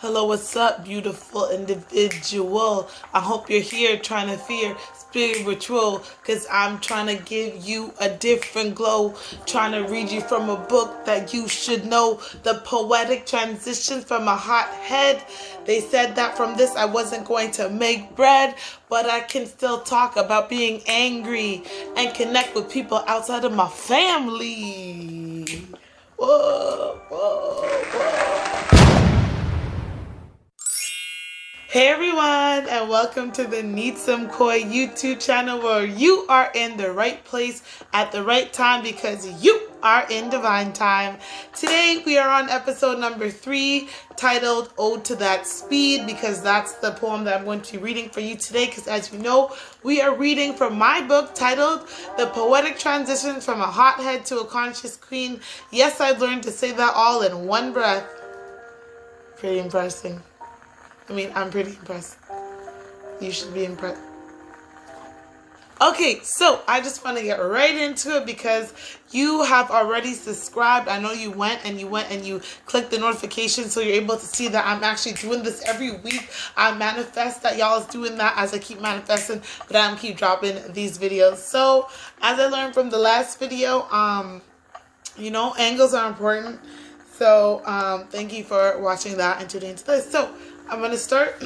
Hello, what's up, beautiful individual? I hope you're here trying to fear spiritual, because I'm trying to give you a different glow, trying to read you from a book that you should know, the Poetic Transitions from a Hot Head. They said that from this I wasn't going to make bread, but I can still talk about being angry and connect with people outside of my family. Whoa, whoa, whoa. Hey everyone, and welcome to the Need Some Koi YouTube channel, where you are in the right place at the right time because you are in divine time. Today we are on episode number 3, titled Ode to That Speed, because that's the poem that I'm going to be reading for you today, because as you know, we are reading from my book titled The Poetic Transitions from a Hothead to a Conscious Queen. Yes, I've learned to say that all in one breath. Pretty impressive. I'm pretty impressed. You should be impressed. Okay, so I just want to get right into it because you have already subscribed. I know you went and you clicked the notification, so you're able to see that I'm actually doing this every week. I manifest that y'all is doing that as I keep manifesting, but I'm keep dropping these videos. So as I learned from the last video, angles are important. So thank you for watching that and tuning into this. So I'm going to start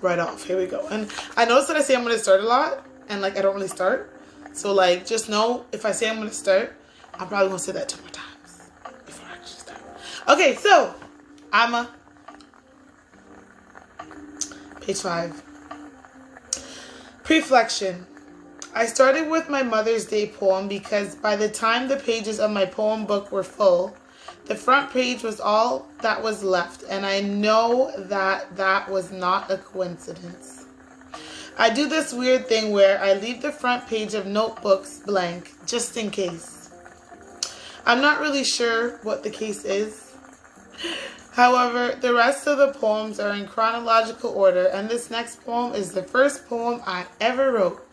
right off. Here we go. And I noticed that I say I'm going to start a lot, and I don't really start. So just know, if I say I'm going to start, I'm probably going to say that 2 more times before I actually start. Okay, so page 5. Preflection. I started with my Mother's Day poem because by the time the pages of my poem book were full, the front page was all that was left, and I know that that was not a coincidence. I do this weird thing where I leave the front page of notebooks blank, just in case. I'm not really sure what the case is. However, the rest of the poems are in chronological order, and this next poem is the first poem I ever wrote.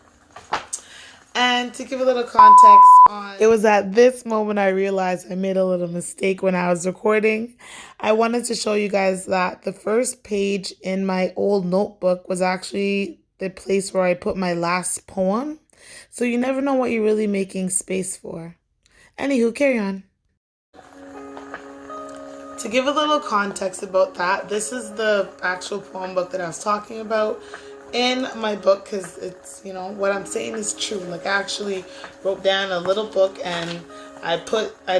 And to give a little context on, it was at this moment I realized I made a little mistake when I was recording. I wanted to show you guys that the first page in my old notebook was actually the place where I put my last poem. So you never know what you're really making space for. Anywho, carry on. To give a little context about that, this is the actual poem book that I was talking about in my book, because it's, what I'm saying is true. I actually wrote down a little book, and I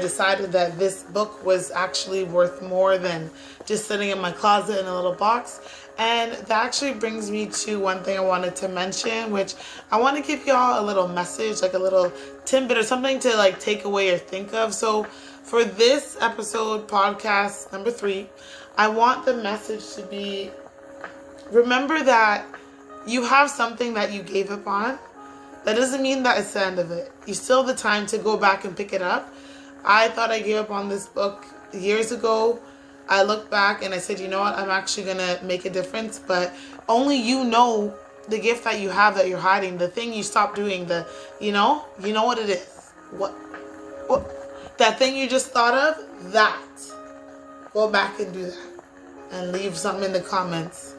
decided that this book was actually worth more than just sitting in my closet in a little box. And that actually brings me to one thing I wanted to mention, which I want to give y'all a little message, a little tidbit or something to take away or think of. So for this episode, podcast number 3, I want the message to be, remember that you have something that you gave up on. That doesn't mean that it's the end of it. You still have the time to go back and pick it up. I thought I gave up on this book years ago. I looked back and I said, you know what? I'm actually going to make a difference. But only you know the gift that you have that you're hiding. The thing you stopped doing. You know what it is. What? That thing you just thought of, that. Go back and do that. And leave something in the comments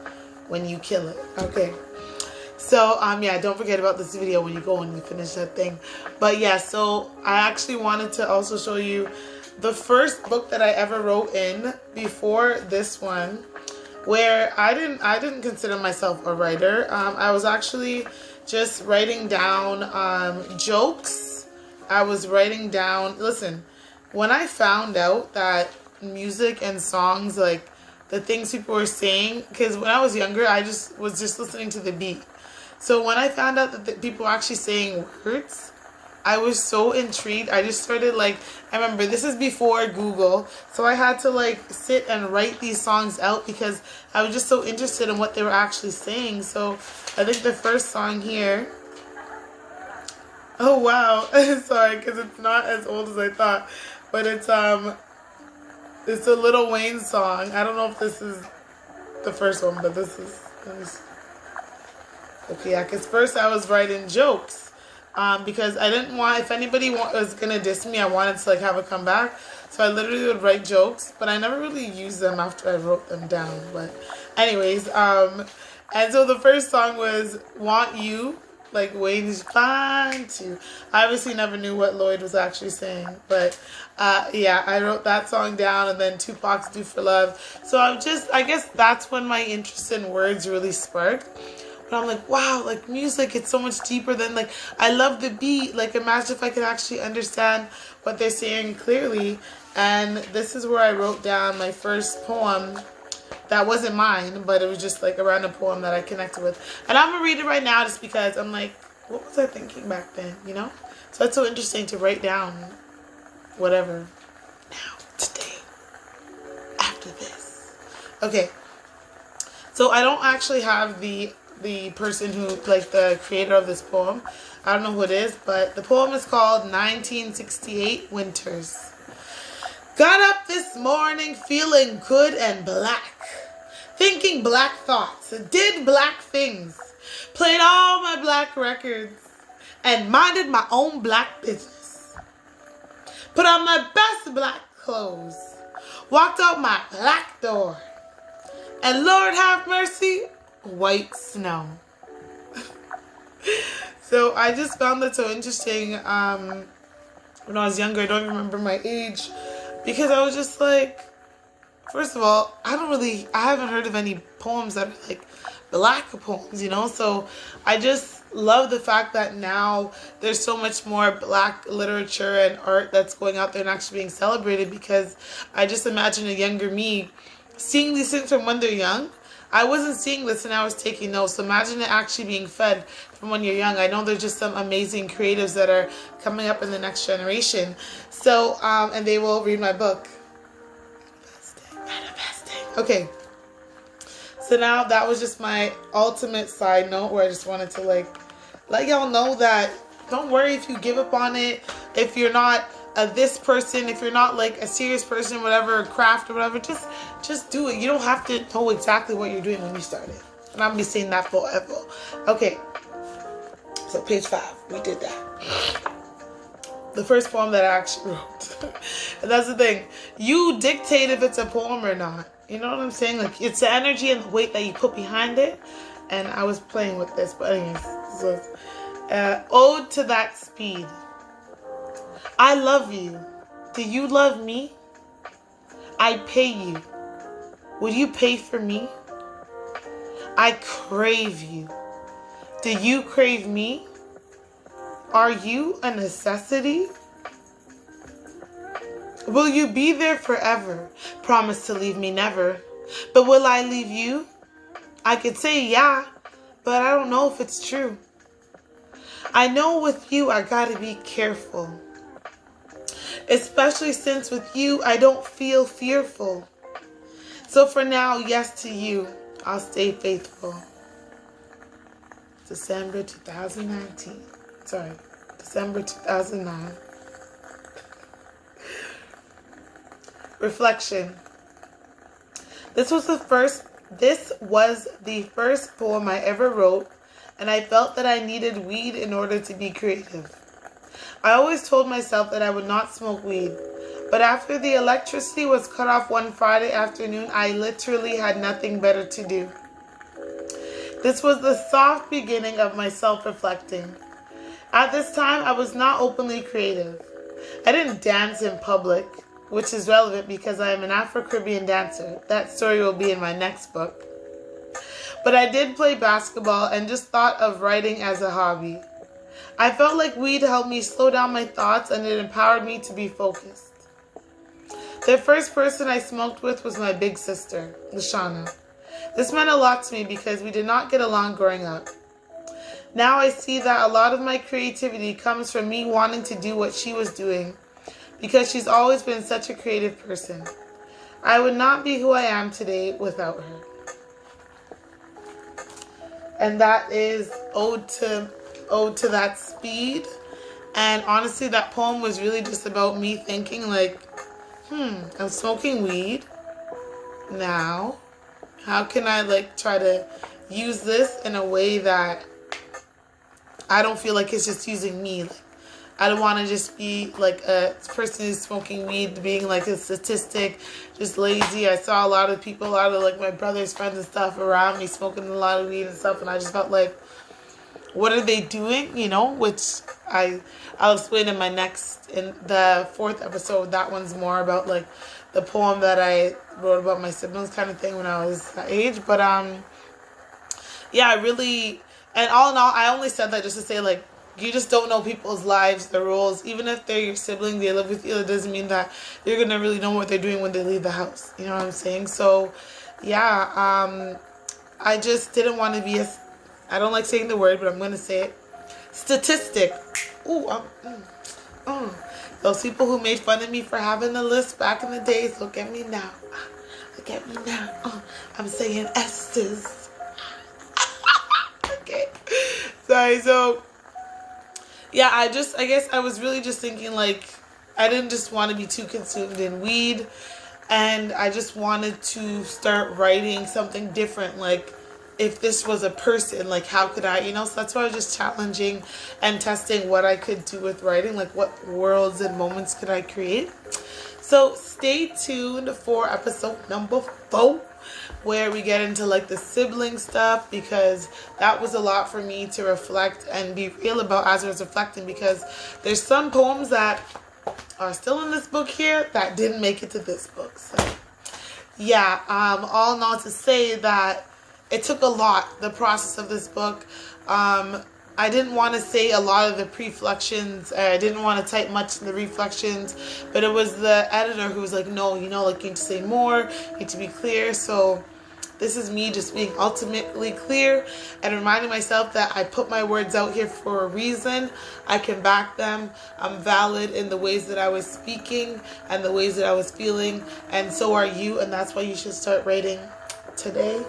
when you kill it. Okay. So, don't forget about this video when you go and you finish that thing. But yeah, so I actually wanted to also show you the first book that I ever wrote in before this one, where I didn't consider myself a writer. I was actually just writing down jokes. I was writing down, listen, when I found out that music and songs, the things people were saying, because when I was younger, I was just listening to the beat. So when I found out that people were actually saying words, I was so intrigued. I just started I remember this is before Google, so I had to sit and write these songs out because I was just so interested in what they were actually saying. So I think the first song here, oh wow, sorry, because it's not as old as I thought, but it's a Lil Wayne song. I don't know if this is the first one, but this is, let me see. Okay, yeah, because first I was writing jokes. because I didn't want, if anybody was gonna diss me, I wanted to like have a comeback. So I literally would write jokes, but I never really used them after I wrote them down. But anyways, and so the first song was Want You, like Wayne's fine too. I obviously never knew what Lloyd was actually saying, but yeah, I wrote that song down, and then Tupac's Do for Love. So I guess that's when my interest in words really sparked. But I'm like, wow, like music, it's so much deeper than like, I love the beat. Like imagine if I could actually understand what they're saying clearly. And this is where I wrote down my first poem that wasn't mine, but it was just like a random poem that I connected with. And I'm gonna read it right now just because I'm like, what was I thinking back then, you know? So it's so interesting to write down whatever now, today, after this. Okay, so I don't actually have the person who, like the creator of this poem. I don't know who it is, but the poem is called 1968 Winters. Got up this morning feeling good and black, thinking black thoughts, did black things, played all my black records, and minded my own black business. Put on my best black clothes, walked out my black door, and Lord have mercy, white snow. So I just found that so interesting when I was younger. I don't remember my age, because I was just like, first of all, I haven't heard of any poems that are like black poems, you know? So I just love the fact that now there's so much more black literature and art that's going out there and actually being celebrated, because I just imagine a younger me seeing these things from when they're young. I wasn't seeing this and I was taking notes. So imagine it actually being fed from when you're young. I know there's just some amazing creatives that are coming up in the next generation. So, and they will read my book. Manifesting. Okay. So now that was just my ultimate side note where I just wanted to like let y'all know that don't worry if you give up on it. If you're not this person, if you're not like a serious person, whatever, craft or whatever, just do it. You don't have to know exactly what you're doing when you started. And I'm gonna be saying that forever. Okay. So page 5, we did that. The first poem that I actually wrote. And that's the thing. You dictate if it's a poem or not. You know what I'm saying? Like it's the energy and the weight that you put behind it. And I was playing with this, but anyways, so Ode to That Speed. I love you. Do you love me? I pay you. Would you pay for me? I crave you. Do you crave me? Are you a necessity? Will you be there forever? Promise to leave me never. But will I leave you? I could say yeah, but I don't know if it's true. I know with you I gotta be careful. Especially since with you I don't feel fearful. So for now, yes to you, I'll stay faithful. December 2019. Sorry, December 2009. Reflection. This was the first poem I ever wrote, and I felt that I needed weed in order to be creative. I always told myself that I would not smoke weed, but after the electricity was cut off one Friday afternoon, I literally had nothing better to do. This was the soft beginning of my self-reflecting. At this time, I was not openly creative. I didn't dance in public, which is relevant because I am an Afro-Caribbean dancer. That story will be in my next book. But I did play basketball and just thought of writing as a hobby. I felt like weed helped me slow down my thoughts and it empowered me to be focused. The first person I smoked with was my big sister, Lashana. This meant a lot to me because we did not get along growing up. Now I see that a lot of my creativity comes from me wanting to do what she was doing because she's always been such a creative person. I would not be who I am today without her. And that is Ode to That Speed. And honestly, that poem was really just about me thinking like, I'm smoking weed now. How can I like try to use this in a way that I don't feel like it's just using me. Like, I don't want to just be like a person who's smoking weed, being like a statistic, just lazy. I saw a lot of people, a lot of like my brother's friends and stuff around me smoking a lot of weed and stuff, and I just felt like, what are they doing? You know, which I'll explain in the 4th episode. That one's more about like the poem that I wrote about my siblings kind of thing when I was that age. But yeah, I really, and all in all, I only said that just to say, like, you just don't know people's lives, their roles. Even if they're your sibling, they live with you, it doesn't mean that you're going to really know what they're doing when they leave the house. You know what I'm saying? So, yeah, I just didn't want to be I don't like saying the word, but I'm going to say it. Statistic. Ooh, those people who made fun of me for having a list back in the days, look at me now. Look at me now. I'm saying S's. Okay. Sorry, so yeah, I guess I was really just thinking, like, I didn't just want to be too consumed in weed, and I just wanted to start writing something different. Like, if this was a person, like, how could I, you know? So that's why I was just challenging and testing what I could do with writing, like what worlds and moments could I create. So stay tuned for episode number 4, where we get into like the sibling stuff, because that was a lot for me to reflect and be real about as I was reflecting, because there's some poems that are still in this book here that didn't make it to this book. So yeah, all in all, to say that it took a lot, the process of this book. I didn't want to say a lot of the preflections. I didn't want to type much in the reflections, but it was the editor who was like, no, you know, like, you need to say more, you need to be clear. So this is me just being ultimately clear and reminding myself that I put my words out here for a reason. I can back them. I'm valid in the ways that I was speaking and the ways that I was feeling, and so are you, and that's why you should start writing today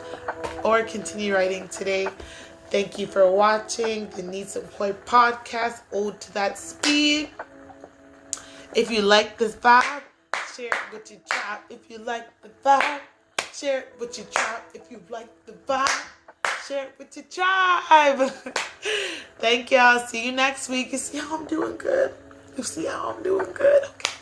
or continue writing today. Thank you for watching the Need Some Koi podcast, Ode to That Speed. If you like this vibe, share it with your tribe. If you like the vibe, share it with your tribe. If you like the vibe, share it with your tribe. Thank y'all. See you next week. You see how I'm doing good? You see how I'm doing good? Okay.